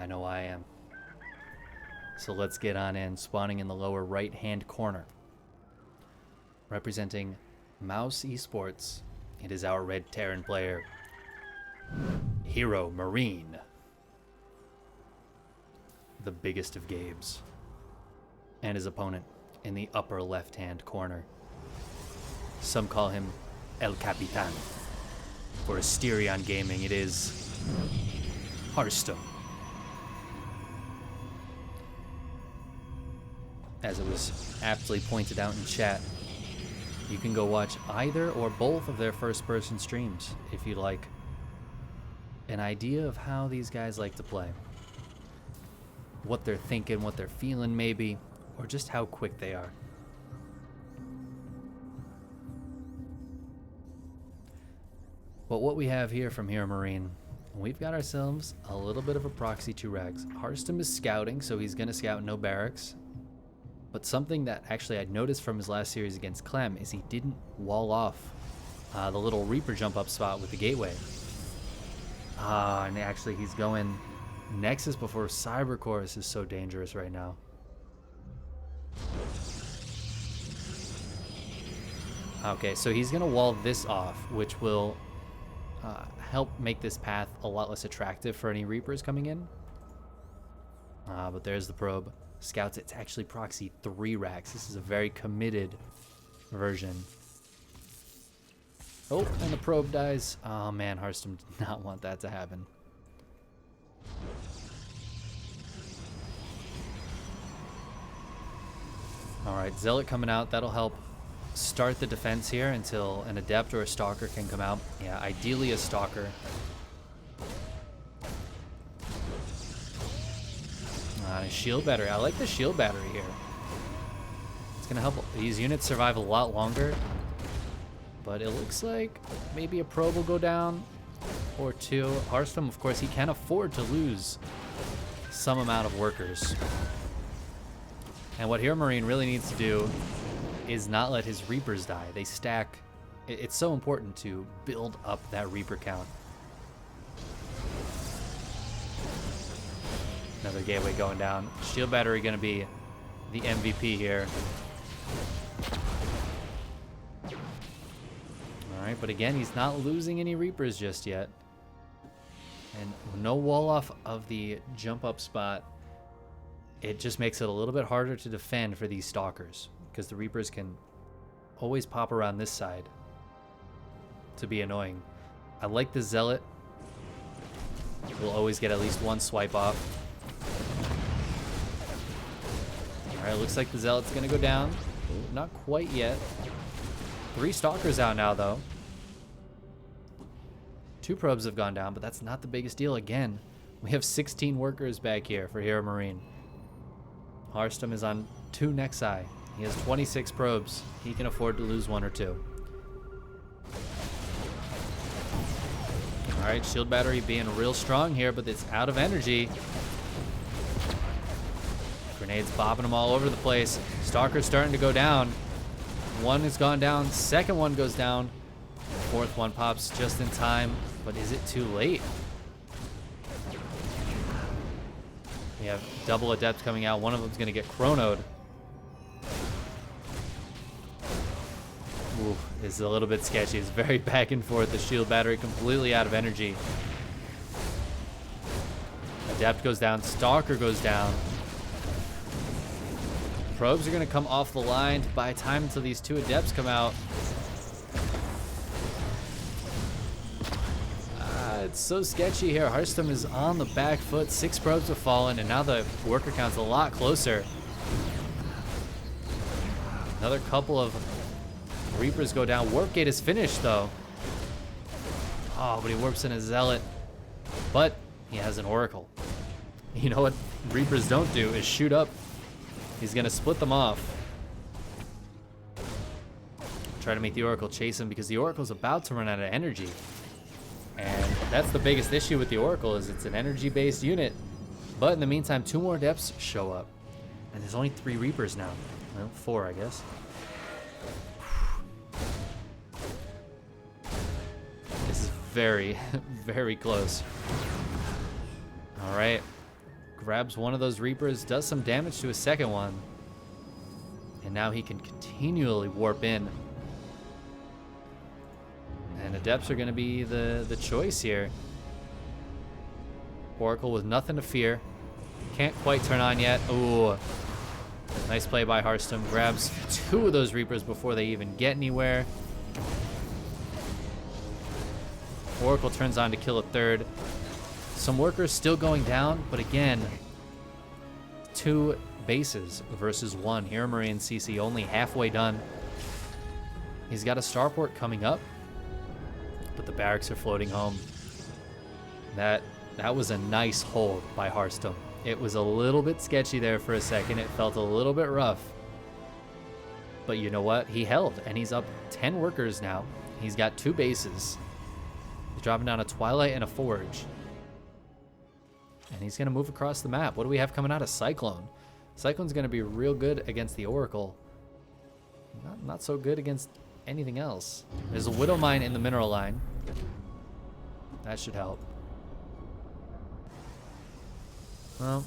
I know I am. So let's get on in. Spawning in the lower right-hand corner. Representing Mouse Esports, it is our Red Terran player, HeroMarine. The biggest of Gabes. And his opponent in the upper left-hand corner. Some call him El Capitan. For Asterion Gaming, it is Harstem. As it was aptly pointed out in chat, you can go watch either or both of their first-person streams if you'd like an idea of how these guys like to play. What they're thinking, what they're feeling maybe, or just how quick they are. But what we have here from HeroMarine, we've got ourselves a little bit of a proxy 2 rags. Harstem is scouting, so he's going to scout no barracks. But something that actually I'd noticed from his last series against Clem is he didn't wall off the little Reaper jump up spot with the gateway. And actually he's going Nexus before Cybercore. This is so dangerous right now. Okay, so he's going to wall this off, which will help make this path a lot less attractive for any Reapers coming in. But there's the probe. Scouts, it's actually proxy 3 racks. This is a very committed version. Oh, and the probe dies. Oh man, Harstem did not want that to happen. Alright, Zealot coming out. That'll help start the defense here until an Adept or a Stalker can come out. Yeah, ideally a Stalker. A shield battery. I like the shield battery here. It's going to help these units survive a lot longer. But it looks like maybe a probe will go down or 2. Harstem, of course, he can afford to lose some amount of workers. And what HeroMarine really needs to do is not let his Reapers die. They stack. It's so important to build up that Reaper count. Another gateway going down. Shield battery going to be the MVP here. Alright, but again, he's not losing any Reapers just yet. And no wall off of the jump up spot. It just makes it a little bit harder to defend for these Stalkers, because the Reapers can always pop around this side to be annoying. I like the Zealot. We'll always get at least one swipe off. Alright, looks like the Zealot's gonna go down. Ooh, not quite yet. 3 Stalkers out now, though. 2 probes have gone down, but that's not the biggest deal. Again, we have 16 workers back here for HeroMarine. Harstem is on 2 Nexi. He has 26 probes. He can afford to lose 1 or 2. Alright, shield battery being real strong here, but it's out of energy. Grenades bobbing them all over the place. Stalker's starting to go down. 1 has gone down. 2nd one goes down. 4th one pops just in time. But is it too late? We have double Adept coming out. One of them's going to get chronoed. Ooh, this is a little bit sketchy. It's very back and forth. The shield battery completely out of energy. Adept goes down. Stalker goes down. Probes are going to come off the line by time until these 2 Adepts come out. It's so sketchy here. Harstem is on the back foot. 6 probes have fallen, and now the worker count's a lot closer. Another couple of Reapers go down. Warp gate is finished, though. Oh, but he warps in a Zealot. But he has an Oracle. You know what Reapers don't do is shoot up. He's going to split them off. Try to make the Oracle chase him because the Oracle's about to run out of energy. And that's the biggest issue with the Oracle is it's an energy-based unit. But in the meantime, 2 more Adepts show up. And there's only 3 Reapers now. Well, 4, I guess. This is very, very close. All right. grabs one of those Reapers, does some damage to his second one. And now he can continually warp in. And Adepts are going to be the choice here. Oracle with nothing to fear. Can't quite turn on yet. Ooh. Nice play by Harstem. Grabs two of those Reapers before they even get anywhere. Oracle turns on to kill a third. Some workers still going down, but again, 2 bases versus 1. HeroMarine CC only halfway done. He's got a starport coming up, but the barracks are floating home. That was a nice hold by Harstem. It was a little bit sketchy there for a second. It felt a little bit rough. But you know what? He held, and he's up 10 workers now. He's got 2 bases. He's dropping down a Twilight and a Forge. And he's going to move across the map. What do we have coming out of Cyclone? Cyclone's going to be real good against the Oracle. Not so good against anything else. There's a Widow Mine in the mineral line. That should help. Well,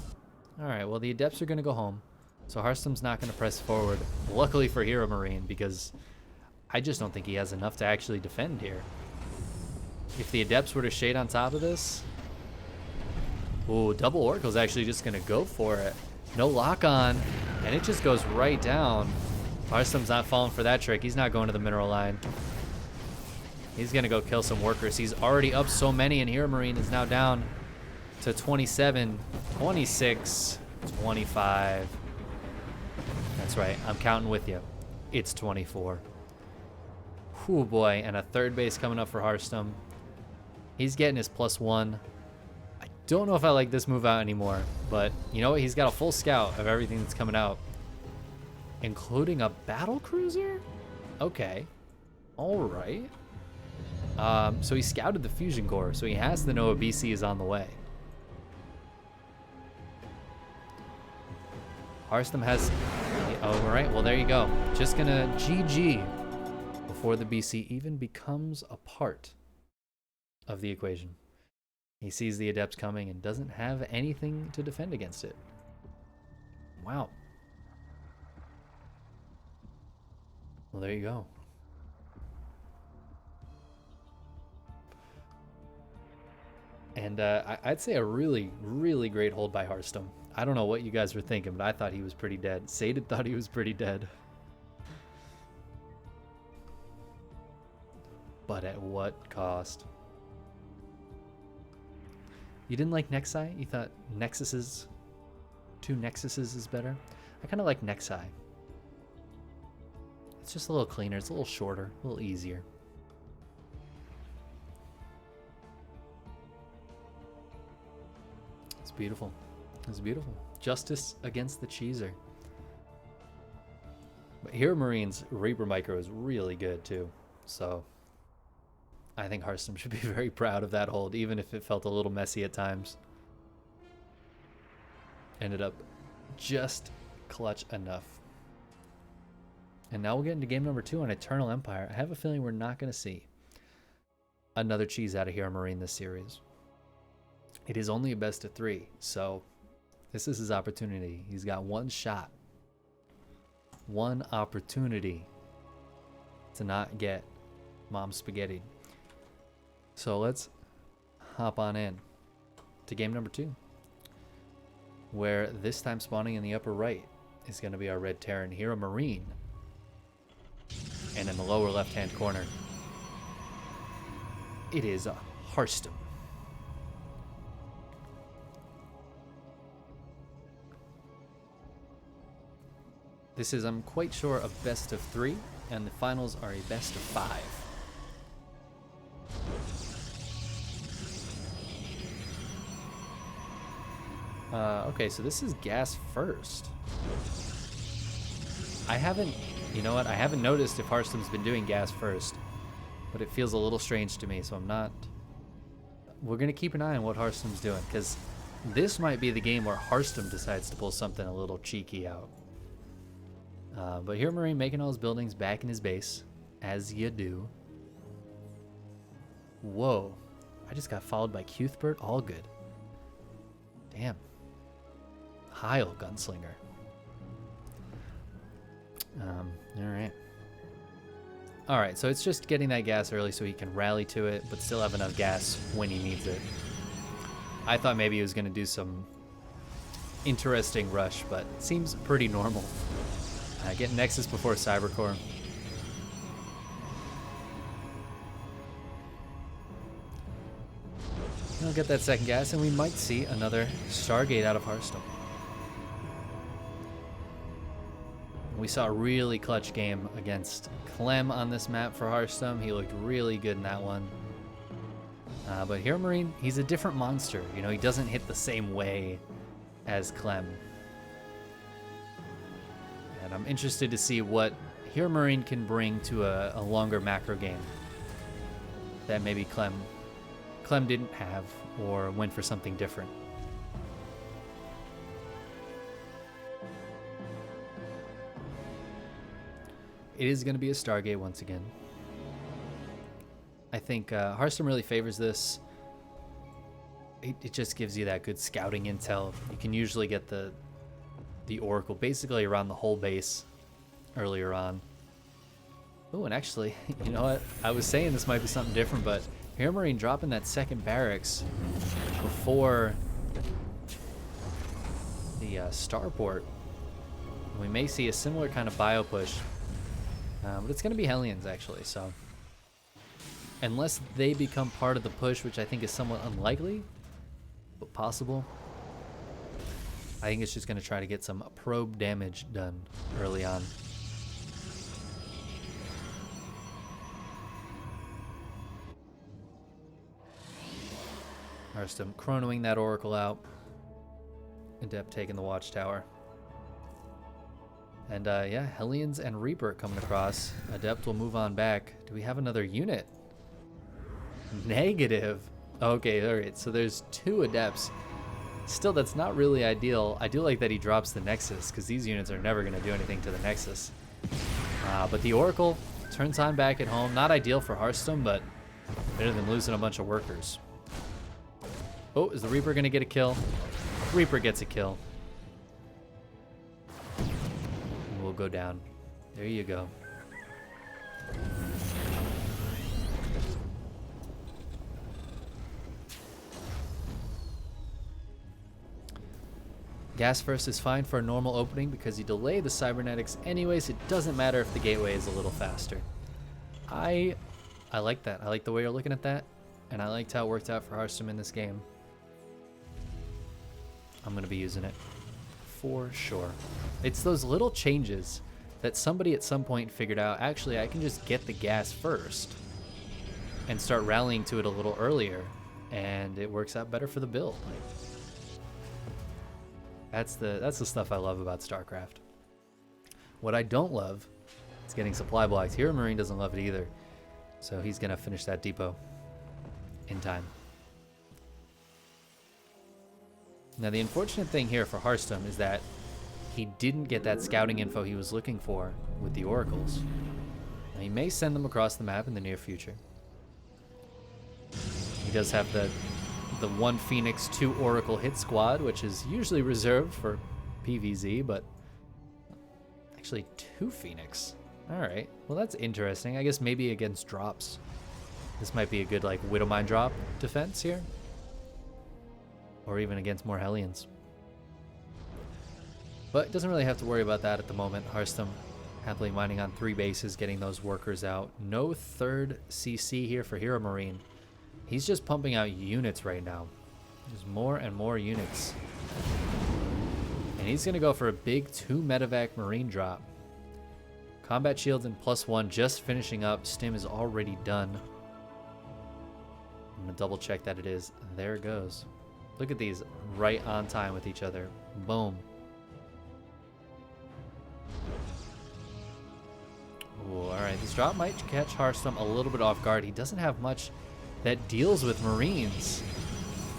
alright. Well, the Adepts are going to go home. So Harstem's not going to press forward. Luckily for HeroMarine, because I just don't think he has enough to actually defend here. If the Adepts were to shade on top of this... Ooh, double Oracle's actually just going to go for it. No lock on, and it just goes right down. Harstem's not falling for that trick. He's not going to the mineral line. He's going to go kill some workers. He's already up so many, and HeroMarine is now down to 27, 26, 25. That's right. I'm counting with you. It's 24. Whew, boy. And a third base coming up for Harstem. He's getting his +1. I don't know if I like this move out anymore, but you know what? He's got a full scout of everything that's coming out, including a battle cruiser? Okay. All right. So he scouted the fusion core, so he has to know a BC is on the way. Harstem has... Oh, all right. Well, there you go. Just gonna GG before the BC even becomes a part of the equation. He sees the Adepts coming and doesn't have anything to defend against it. Wow. Well, there you go. And I'd say a really, really great hold by Harstem. I don't know what you guys were thinking, but I thought he was pretty dead. Saded thought he was pretty dead. But at what cost? You didn't like Nexi? You thought Nexuses, 2 Nexuses is better? I kind of like Nexi. It's just a little cleaner. It's a little shorter, a little easier. It's beautiful. It's beautiful. Justice against the cheeser. But HeroMarine's Reaper Micro is really good too. So I think Harstem should be very proud of that hold, even if it felt a little messy at times. Ended up just clutch enough. And now we'll get into game number 2 on Eternal Empire. I have a feeling we're not going to see another cheese out of HeroMarine this series. It is only a best of 3, so this is his opportunity. He's got one shot. One opportunity to not get Mom Spaghetti. So let's hop on in to game number 2, where this time spawning in the upper right is going to be our Red Terran HeroMarine. And in the lower left-hand corner, it is Harstem. This is, I'm quite sure, a best of 3, and the finals are a best of 5. Okay, so this is gas first. I haven't, you know what? I haven't noticed if Harstem's been doing gas first, but it feels a little strange to me, so I'm not... We're going to keep an eye on what Harstem's doing, because this might be the game where Harstem decides to pull something a little cheeky out. But HeroMarine making all his buildings back in his base, as you do. Whoa. I just got followed by Cuthbert. All good. Damn. Heil Gunslinger. Alright. Alright, so it's just getting that gas early so he can rally to it, but still have enough gas when he needs it. I thought maybe he was going to do some interesting rush, but it seems pretty normal. Get Nexus before Cybercore. He'll get that second gas, and we might see another Stargate out of Harstem. We saw a really clutch game against Clem on this map for Harstem. He looked really good in that one. But HeroMarine, he's a different monster. You know, he doesn't hit the same way as Clem. And I'm interested to see what HeroMarine can bring to a longer macro game that maybe Clem didn't have or went for something different. It is going to be a Stargate once again. I think Harstem really favors this. It just gives you that good scouting intel. You can usually get the Oracle basically around the whole base earlier on. Oh, and actually, you know what? I was saying this might be something different, but HeroMarine dropping that second barracks before the starport. We may see a similar kind of bio push. But it's going to be Hellions, actually, so... Unless they become part of the push, which I think is somewhat unlikely, but possible. I think it's just going to try to get some probe damage done early on. Harstem chronoing that Oracle out. Adept taking the Watchtower. And yeah, Hellions and Reaper coming across. Adept will move on back. Do we have another unit? Negative. Okay, alright, so there's 2 Adepts. Still, that's not really ideal. I do like that he drops the Nexus, because these units are never going to do anything to the Nexus. But the Oracle turns on back at home. Not ideal for Harstem, but better than losing a bunch of workers. Oh, is the Reaper going to get a kill? Reaper gets a kill. Will go down. There you go. Gas first is fine for a normal opening because you delay the cybernetics anyways. It doesn't matter if the gateway is a little faster. I like that. I like the way you're looking at that, and I liked how it worked out for Harstem in this game. I'm going to be using it for sure. It's those little changes that somebody at some point figured out, actually I can just get the gas first and start rallying to it a little earlier, and it works out better for the build. Like, that's the stuff I love about StarCraft. What I don't love is getting supply blocked. HeroMarine doesn't love it either, so he's gonna finish that depot in time. Now, the unfortunate thing here for Harstem is that he didn't get that scouting info he was looking for with the Oracles. Now, he may send them across the map in the near future. He does have the 1 Phoenix, 2 Oracle hit squad, which is usually reserved for PvZ, but actually 2 Phoenix. Alright, well that's interesting. I guess maybe against drops. This might be a good like Widowmine drop defense here. Or even against more Hellions. But doesn't really have to worry about that at the moment. Harstem happily mining on 3 bases, getting those workers out. No third CC here for HeroMarine. He's just pumping out units right now. There's more and more units. And he's going to go for a big 2 medevac Marine drop. Combat shields and +1 just finishing up. Stim is already done. I'm going to double check that it is. There it goes. Look at these, right on time with each other. Boom. Ooh, alright, this drop might catch Harstem a little bit off guard. He doesn't have much that deals with Marines.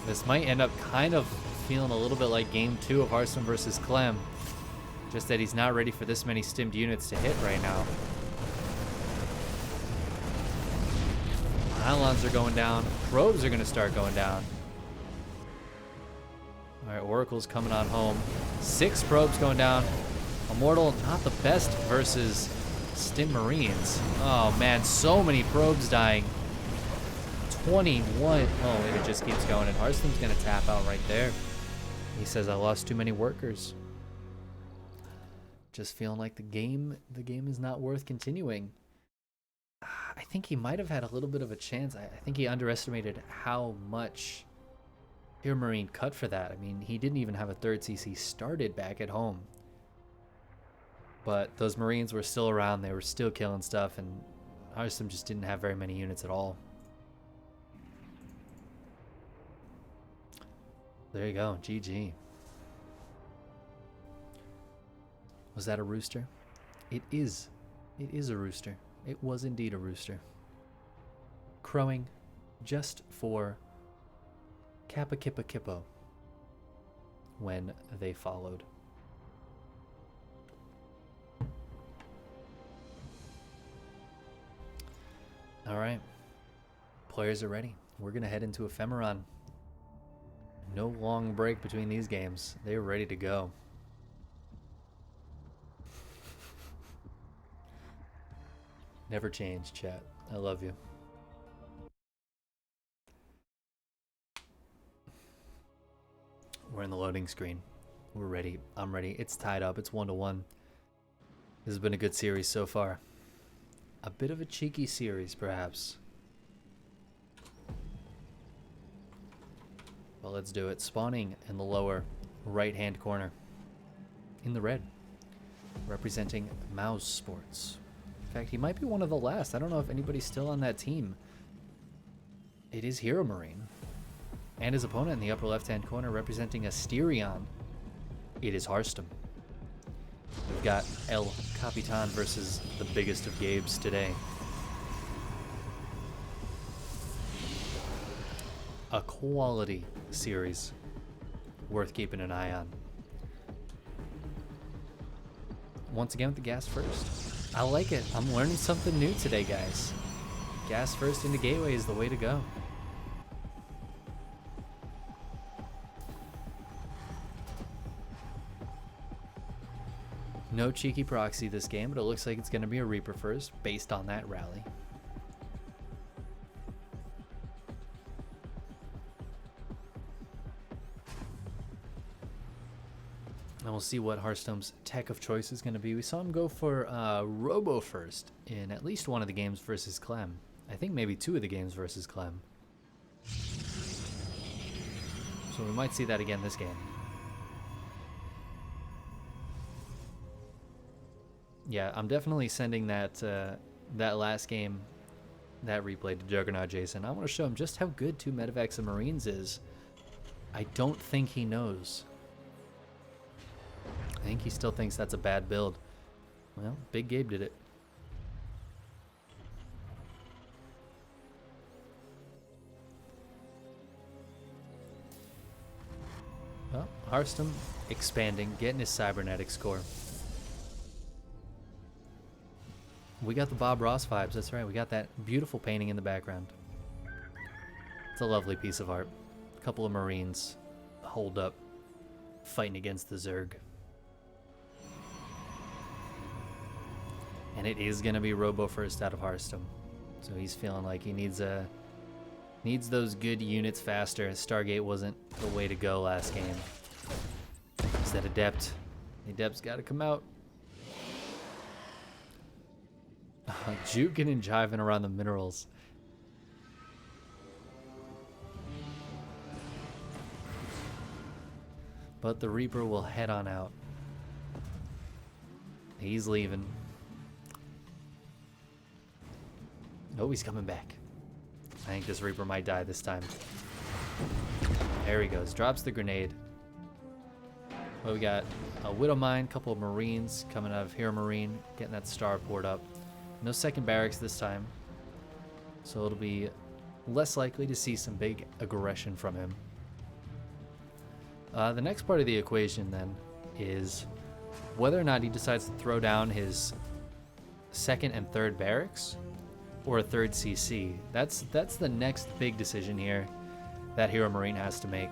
This might end up kind of feeling a little bit like game 2 of Harstem versus Clem. Just that he's not ready for this many stimmed units to hit right now. Pylons are going down. Probes are going to start going down. All right, Oracle's coming on home. 6 probes going down. Immortal, not the best versus Stim Marines. Oh man, so many probes dying. 21. Oh, and it just keeps going, and Harstem's gonna tap out right there. He says, I lost too many workers. Just feeling like the game is not worth continuing. I think he might have had a little bit of a chance. I think he underestimated how much HeroMarine cut for that. I mean, he didn't even have a 3rd CC started back at home. But those Marines were still around. They were still killing stuff, and Harstem just didn't have very many units at all. There you go. GG. Was that a rooster? It is. It is a rooster. It was indeed a rooster. Crowing just for Kappa Kippa Kippo when they followed. All right. Players are ready. We're going to head into Ephemeron. No long break between these games. They're ready to go. Never change, chat. I love you. We're in the loading screen. We're ready. I'm ready. It's tied up. It's 1-1. This has been a good series so far. A bit of a cheeky series, perhaps. Well, let's do it. Spawning in the lower right-hand corner. In the red. Representing Mouse Sports. In fact, he might be one of the last. I don't know if anybody's still on that team. It is HeroMarine. And his opponent in the upper left-hand corner representing Asterion. It is Harstem. We've got El Capitan versus the Biggest of Gabes today. A quality series worth keeping an eye on. Once again with the gas first. I like it. I'm learning something new today, guys. Gas first into gateway is the way to go. No cheeky proxy this game, but it looks like it's going to be a Reaper first based on that rally. And we'll see what Harstem's tech of choice is going to be. We saw him go for Robo first in at least one of the games versus Clem. I think maybe 2 of the games versus Clem. So we might see that again this game. Yeah, I'm definitely sending that that last game, that replay to Juggernaut Jason. I want to show him just how good 2 Medivacs and Marines is. I don't think he knows. I think he still thinks that's a bad build. Well, Big Gabe did it. Well, Harstem expanding, getting his cybernetic score. We got the Bob Ross vibes, that's right. We got that beautiful painting in the background. It's a lovely piece of art. A couple of Marines holed up, fighting against the Zerg. And it is going to be Robo first out of Harstem. So he's feeling like he needs those good units faster. Stargate wasn't the way to go last game. Instead Adept. Adept's got to come out. Juking and jiving around the minerals. But the Reaper will head on out. He's leaving. Oh, he's coming back. I think this Reaper might die this time. There he goes. Drops the grenade. Well, we got a Widow Mine, a couple of Marines coming out of HeroMarine, getting that starport up. No second barracks this time. So it'll be less likely to see some big aggression from him. The next part of the equation then is whether or not he decides to throw down his 2nd and 3rd barracks or a 3rd CC. That's the next big decision here that HeroMarine has to make.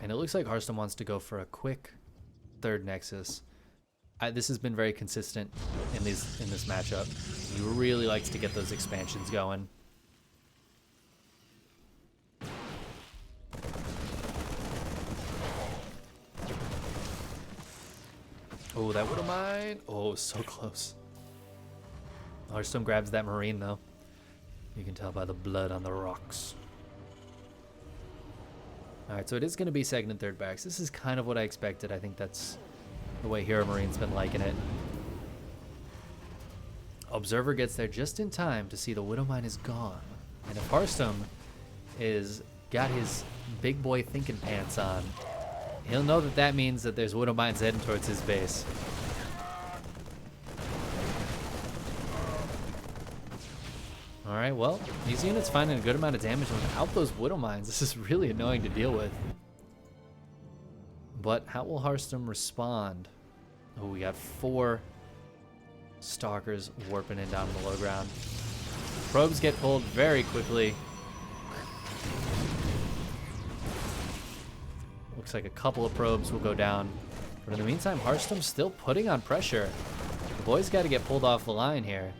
And it looks like Harstem wants to go for a quick third Nexus. This has been very consistent in this matchup. He really likes to get those expansions going. Oh, that Widow Mine. Oh, so close. Harstem grabs that Marine, though. You can tell by the blood on the rocks. All right, so it is going to be second and third backs. This is kind of what I expected. I think that's the way HeroMarine's been liking it. Observer gets there just in time to see the Widow Mine is gone. And if Harstem is got his big boy thinking pants on, he'll know that that means that there's Widow Mines heading towards his base. All right, well, these units finding a good amount of damage without those Widow Mines. This is really annoying to deal with. But how will Harstem respond? Oh, we got 4 Stalkers warping in down to the low ground. Probes get pulled very quickly. Looks like a couple of probes will go down. But in the meantime, Harstem's still putting on pressure. The boys got to get pulled off the line here.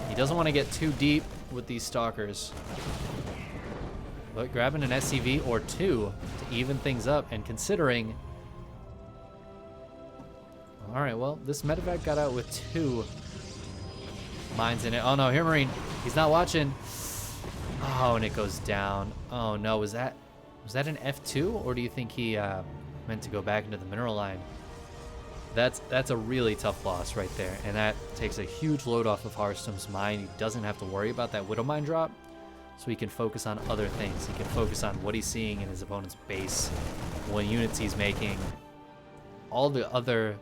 He doesn't want to get too deep with these Stalkers. But grabbing an SCV or 2 to even things up, and considering... Alright, well, this medevac got out with 2 mines in it. Oh no, HeroMarine, he's not watching. Oh, and it goes down. Oh no, was that an F2? Or do you think he meant to go back into the mineral line? That's a really tough loss right there, and that takes a huge load off of Harstem's mind. He doesn't have to worry about that Widow Mine drop, so he can focus on other things. He can focus on what he's seeing in his opponent's base, what units he's making, all the other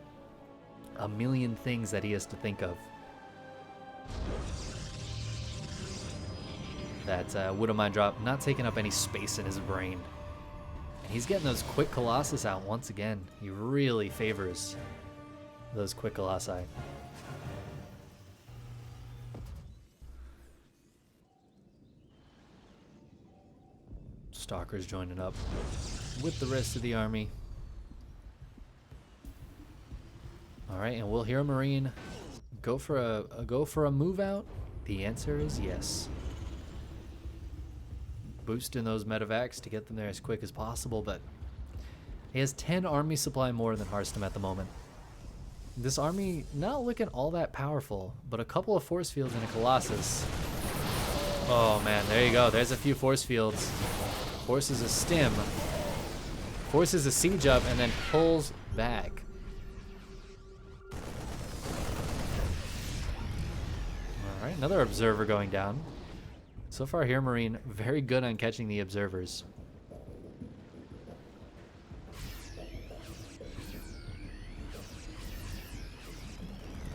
a million things that he has to think of. That Widow Mine drop not taking up any space in his brain. And he's getting those quick Colossus out once again. He really favors those quick Colossi. Stalkers joining up with the rest of the army. All right, and will HeroMarine go for a move out? The answer is yes. Boosting those medevacs to get them there as quick as possible, but he has 10 army supply more than Harstem at the moment. This army not looking all that powerful, but a couple of force fields and a Colossus. Oh man, there you go. There's a few force fields. Forces a stim, forces a siege up, and then pulls back. All right, another observer going down. So far, HeroMarine very good on catching the observers.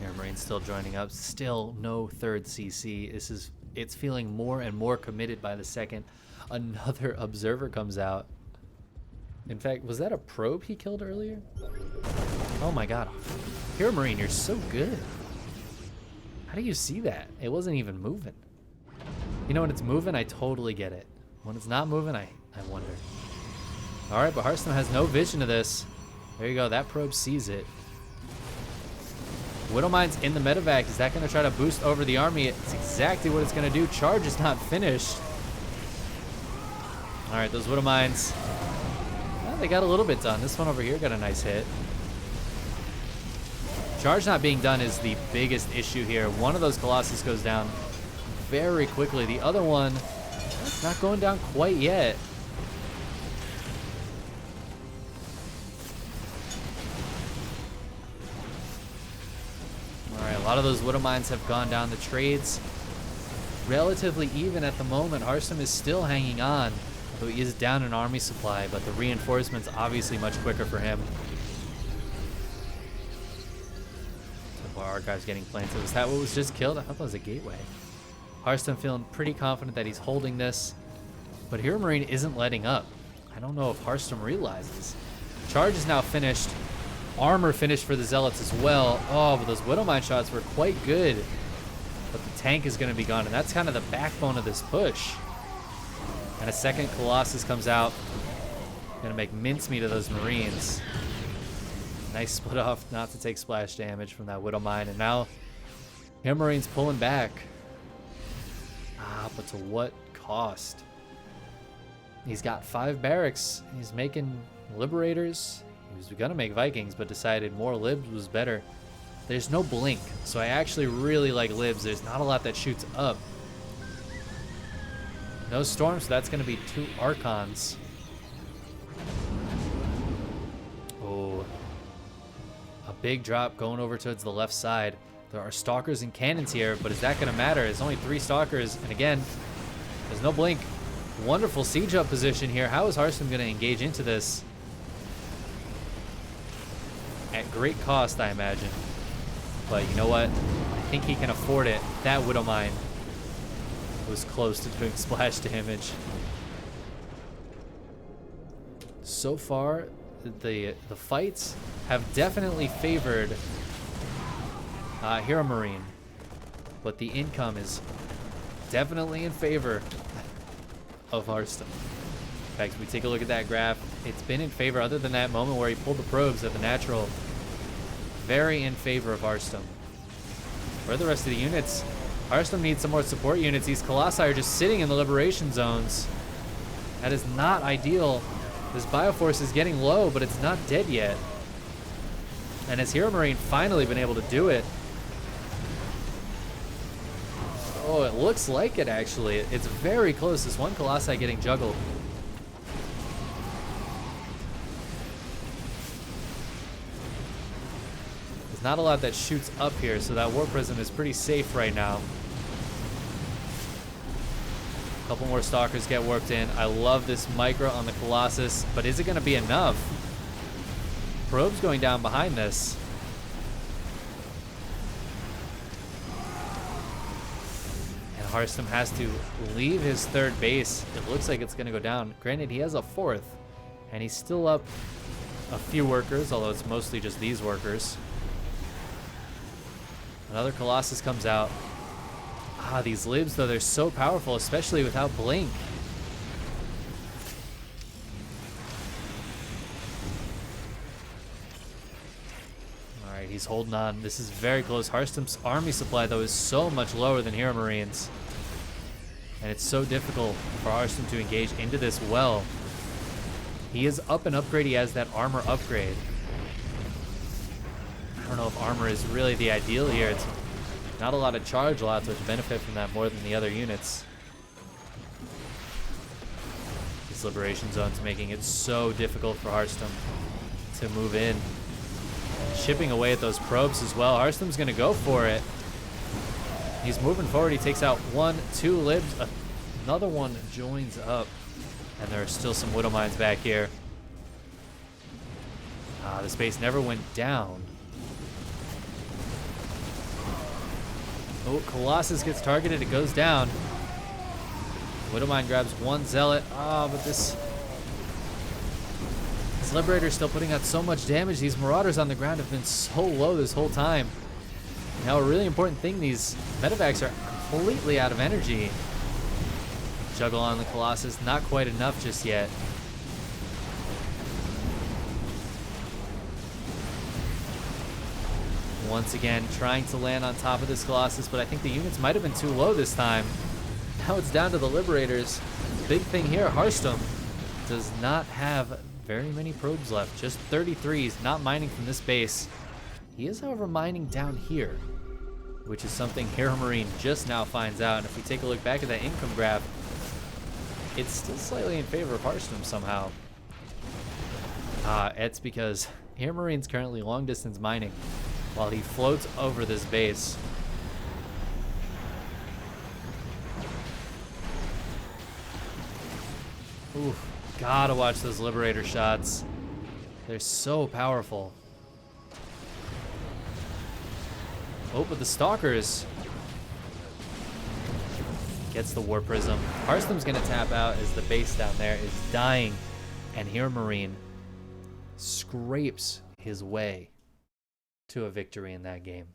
HeroMarine still joining up. Still no third CC. It's feeling more and more committed by the second. Another observer comes out. In fact, was that a probe he killed earlier? Oh my god. HeroMarine, you're so good. How do you see that? It wasn't even moving. You know, when it's moving, I totally get it. When it's not moving, I wonder. Alright, but Harstem has no vision of this. There you go, that probe sees it. Widow Mine's in the medevac. Is that going to try to boost over the army? It's exactly what it's going to do. Charge is not finished. Alright, those Widow Mines, well, they got a little bit done. This one over here got a nice hit. Charge not being done is the biggest issue here. One of those Colossus goes down very quickly. The other one, it's not going down quite yet. Alright, a lot of those Widow Mines have gone down. The trades relatively even at the moment. Harstem is still hanging on, though he is down in army supply, but the reinforcements obviously much quicker for him. So far, Archive's getting planted. Was that what was just killed? I thought that was a gateway. Harstem feeling pretty confident that he's holding this, but HeroMarine isn't letting up. I don't know if Harstem realizes. Charge is now finished. Armor finished for the Zealots as well. Oh, but those Widow Mine shots were quite good. But the tank is going to be gone, and that's kind of the backbone of this push. And a second Colossus comes out. Gonna make mincemeat of those Marines. Nice split off not to take splash damage from that Widow Mine. And now HeroMarine's pulling back. But to what cost? He's got 5 barracks. He's making Liberators. He was gonna make Vikings, but decided more Libs was better. There's no blink, so I actually really like Libs. There's not a lot that shoots up. No Storm, so that's gonna be 2 Archons. Oh. A big drop going over towards the left side. There are Stalkers and Cannons here, but is that gonna matter? It's only 3 Stalkers, and again, there's no blink. Wonderful siege up position here. How is Harstem gonna engage into this? At great cost, I imagine. But you know what? I think he can afford it. That Widow Mine was close to doing splash damage. So far, the fights have definitely favored HeroMarine, but the income is definitely in favor of Harstem. In fact, if we take a look at that graph, it's been in favor, other than that moment where he pulled the probes at the natural. Very in favor of Harstem. Where are the rest of the units? Harstem needs some more support units. These Colossi are just sitting in the liberation zones. That is not ideal. This Bioforce is getting low, but it's not dead yet. And has HeroMarine finally been able to do it? Oh, it looks like it, actually. It's very close. This one Colossi getting juggled. There's not a lot that shoots up here, so that War Prism is pretty safe right now. A couple more Stalkers get warped in. I love this micro on the Colossus, but is it going to be enough? Probe's going down behind this. And Harstem has to leave his 3rd base. It looks like it's going to go down. Granted, he has a 4th, and he's still up a few workers, although it's mostly just these workers. Another Colossus comes out. These Libs, though, they're so powerful, especially without blink. All right, he's holding on. This is very close. Harstem's army supply, though, is so much lower than HeroMarine's. And it's so difficult for Harstem to engage into this well. He is up an upgrade. He has that armor upgrade. I don't know if armor is really the ideal here. It's not a lot of charge lots, which benefit from that more than the other units. These liberation zones making it so difficult for Harstem to move in. Chipping away at those probes as well. Harstem's going to go for it. He's moving forward. He takes out 1, 2 Libs. Another one joins up. And there are still some Widow Mines back here. The space never went down. Oh, Colossus gets targeted. It goes down. Widow Mine grabs 1 Zealot. But this Liberator is still putting out so much damage. These Marauders on the ground have been so low this whole time. Now, a really important thing, these medevacs are completely out of energy. Juggle on the Colossus. Not quite enough just yet. Once again, trying to land on top of this Colossus, but I think the units might have been too low this time. Now it's down to the Liberators. Big thing here, Harstem does not have very many probes left. Just 33s, not mining from this base. He is, however, mining down here, which is something HeroMarine just now finds out. And if we take a look back at that income graph, it's still slightly in favor of Harstem somehow. It's because HeroMarine's currently long-distance mining while he floats over this base. Ooh, gotta watch those Liberator shots. They're so powerful. Oh, but the Stalkers gets the War Prism. Harstem's gonna tap out as the base down there is dying, and HeroMarine scrapes his way to a victory in that game.